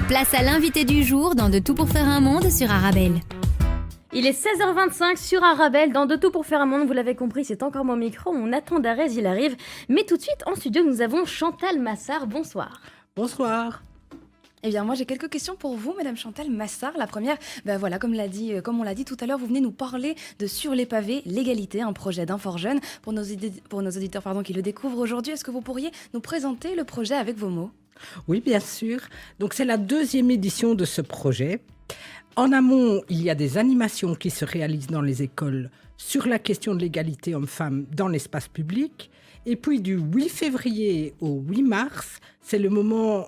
Place à l'invité du jour dans De tout pour faire un monde sur Arabelle. Il est 16h25 sur Arabelle, dans De tout pour faire un monde, vous l'avez compris, c'est encore mon micro, on attend d'Arez, il arrive. Mais tout de suite, en studio, nous avons Chantal Massard, bonsoir. Bonsoir. Eh bien, moi, j'ai quelques questions pour vous, Madame Chantal Massard. La première, voilà, comme on l'a dit tout à l'heure, vous venez nous parler de Sur les pavés, l'égalité, un projet d'Infort Jeune. Pour nos auditeurs qui le découvrent aujourd'hui, est-ce que vous pourriez nous présenter le projet avec vos mots ? Oui, bien sûr. Donc, c'est la 2e édition de ce projet. En amont, il y a des animations qui se réalisent dans les écoles sur la question de l'égalité homme-femme dans l'espace public. Et puis, du 8 février au 8 mars, c'est le moment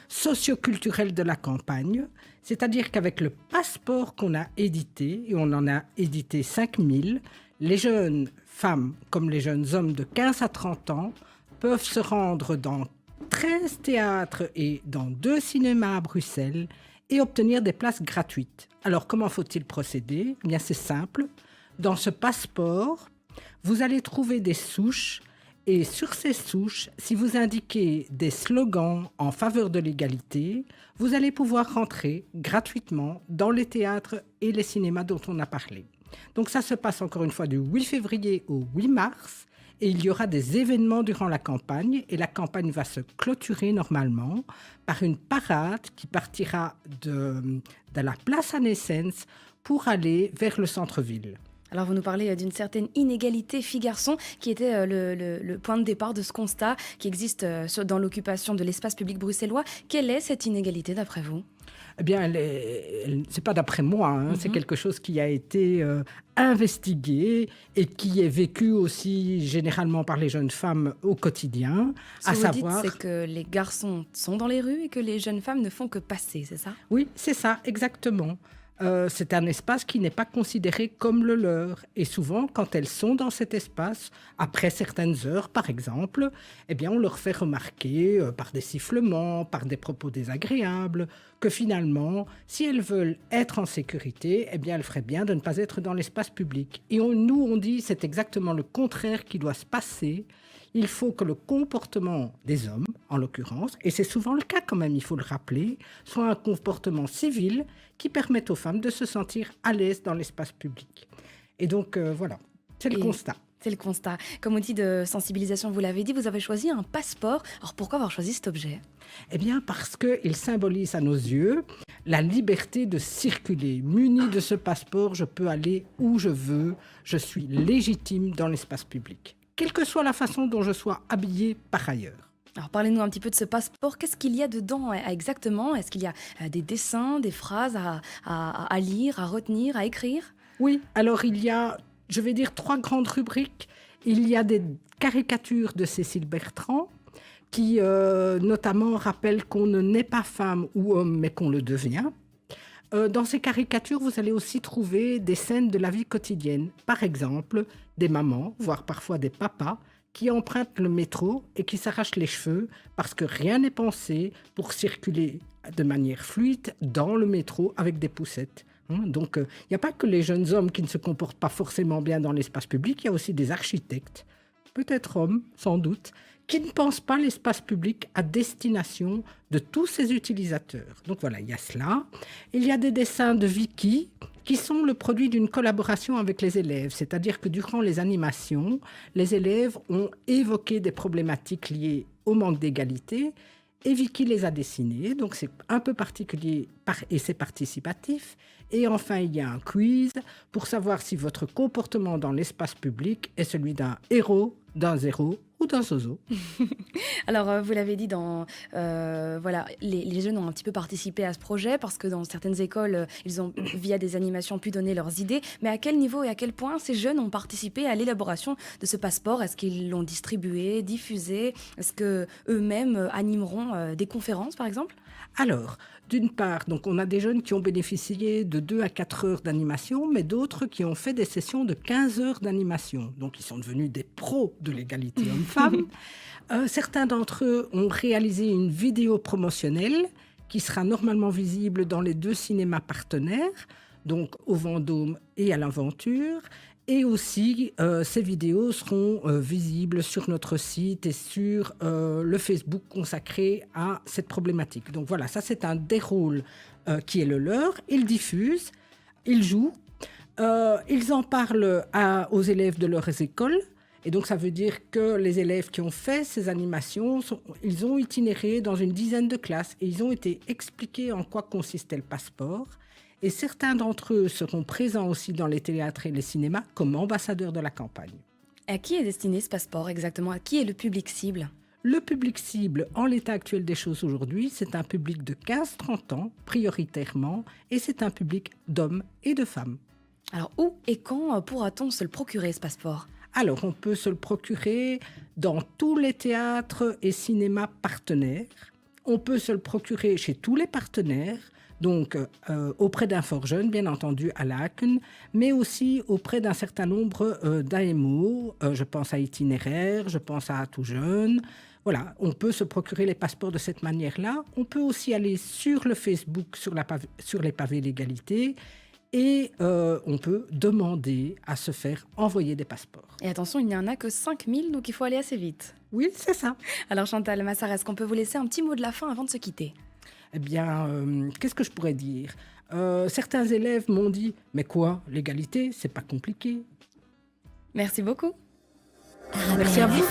socio-culturel de la campagne. C'est-à-dire qu'avec le passeport qu'on a édité, et on en a édité 5000, les jeunes femmes comme les jeunes hommes de 15 à 30 ans peuvent se rendre dans 13 théâtres et dans 2 cinémas à Bruxelles et obtenir des places gratuites. Alors, comment faut-il procéder ? Eh bien, c'est simple. Dans ce passeport, vous allez trouver des souches et sur ces souches, si vous indiquez des slogans en faveur de l'égalité, vous allez pouvoir rentrer gratuitement dans les théâtres et les cinémas dont on a parlé. Donc, ça se passe encore une fois du 8 février au 8 mars. Et il y aura des événements durant la campagne et la campagne va se clôturer normalement par une parade qui partira de la place Anne Essens pour aller vers le centre-ville. Alors, vous nous parlez d'une certaine inégalité filles-garçons qui était le point de départ de ce constat qui existe dans l'occupation de l'espace public bruxellois. Quelle est cette inégalité d'après vous ? Eh bien, c'est pas d'après moi, c'est quelque chose qui a été investigué et qui est vécu aussi généralement par les jeunes femmes au quotidien. Ce que vous dites, c'est que les garçons sont dans les rues et que les jeunes femmes ne font que passer, c'est ça ? Oui, c'est ça, exactement. C'est un espace qui n'est pas considéré comme le leur. Et souvent, quand elles sont dans cet espace, après certaines heures, par exemple, eh bien, on leur fait remarquer par des sifflements, par des propos désagréables, que finalement, si elles veulent être en sécurité, eh bien, elles feraient bien de ne pas être dans l'espace public. Et on dit c'est exactement le contraire qui doit se passer. Il faut que le comportement des hommes, en l'occurrence, et c'est souvent le cas quand même, il faut le rappeler, soit un comportement civil qui permette aux femmes de se sentir à l'aise dans l'espace public. Et donc, voilà, c'est le constat. C'est le constat. Comme outil de sensibilisation, vous l'avez dit, vous avez choisi un passeport. Alors, pourquoi avoir choisi cet objet ? Eh bien, parce qu'il symbolise à nos yeux la liberté de circuler. Muni de ce passeport, je peux aller où je veux, je suis légitime dans l'espace public. Quelle que soit la façon dont je sois habillée par ailleurs. Alors parlez-nous un petit peu de ce passeport. Qu'est-ce qu'il y a dedans exactement ? Est-ce qu'il y a des dessins, des phrases à lire, à retenir, à écrire ? Oui, alors il y a, je vais dire, 3 grandes rubriques. Il y a des caricatures de Cécile Bertrand qui notamment rappellent qu'on ne naît pas femme ou homme, mais qu'on le devient. Dans ces caricatures, vous allez aussi trouver des scènes de la vie quotidienne. Par exemple, des mamans, voire parfois des papas, qui empruntent le métro et qui s'arrachent les cheveux parce que rien n'est pensé pour circuler de manière fluide dans le métro avec des poussettes. Donc, il n'y a pas que les jeunes hommes qui ne se comportent pas forcément bien dans l'espace public, il y a aussi des architectes, peut-être hommes, sans doute, qui ne pensent pas l'espace public à destination de tous ses utilisateurs. Donc voilà, il y a cela. Il y a des dessins de Vicky qui sont le produit d'une collaboration avec les élèves. C'est-à-dire que durant les animations, les élèves ont évoqué des problématiques liées au manque d'égalité et Vicky les a dessinées. Donc c'est un peu particulier et c'est participatif. Et enfin, il y a un quiz pour savoir si votre comportement dans l'espace public est celui d'un héros, d'un zéro ou d'un zozo. Alors, vous l'avez dit, voilà, les jeunes ont un petit peu participé à ce projet parce que dans certaines écoles, ils ont, via des animations, pu donner leurs idées. Mais à quel niveau et à quel point ces jeunes ont participé à l'élaboration de ce passeport ? Est-ce qu'ils l'ont distribué, diffusé ? Est-ce qu'eux-mêmes animeront des conférences, par exemple ? Alors, d'une part, donc on a des jeunes qui ont bénéficié de 2 à 4 heures d'animation, mais d'autres qui ont fait des sessions de 15 heures d'animation. Donc, ils sont devenus des pros de l'égalité homme-femme. Certains d'entre eux ont réalisé une vidéo promotionnelle qui sera normalement visible dans les 2 cinémas partenaires, donc au Vendôme et à l'Aventure. Et aussi, ces vidéos seront visibles sur notre site et sur le Facebook consacré à cette problématique. Donc voilà, ça c'est un des rôles qui est le leur. Ils diffusent, ils jouent, ils en parlent aux élèves de leurs écoles. Et donc ça veut dire que les élèves qui ont fait ces animations, ils ont itinéré dans une dizaine de classes et ils ont été expliqués en quoi consistait le passeport. Et certains d'entre eux seront présents aussi dans les théâtres et les cinémas comme ambassadeurs de la campagne. À qui est destiné ce passeport exactement? À qui est le public cible? Le public cible, en l'état actuel des choses aujourd'hui, c'est un public de 15-30 ans, prioritairement, et c'est un public d'hommes et de femmes. Alors où et quand pourra-t-on se le procurer, ce passeport? Alors, on peut se le procurer dans tous les théâtres et cinémas partenaires. On peut se le procurer chez tous les partenaires, donc auprès d'Inforjeune, bien entendu, à Laken, mais aussi auprès d'un certain nombre d'AMO. Je pense à Itinéraire, je pense à Tout Jeune. Voilà, on peut se procurer les passeports de cette manière-là. On peut aussi aller sur le Facebook, sur les pavés l'égalité, et on peut demander à se faire envoyer des passeports. Et attention, il n'y en a que 5000, donc il faut aller assez vite. Oui, c'est ça. Alors Chantal Massard, est-ce qu'on peut vous laisser un petit mot de la fin avant de se quitter? Eh bien, qu'est-ce que je pourrais dire? Certains élèves m'ont dit « Mais quoi, l'égalité, c'est pas compliqué. » Merci beaucoup. Merci à vous.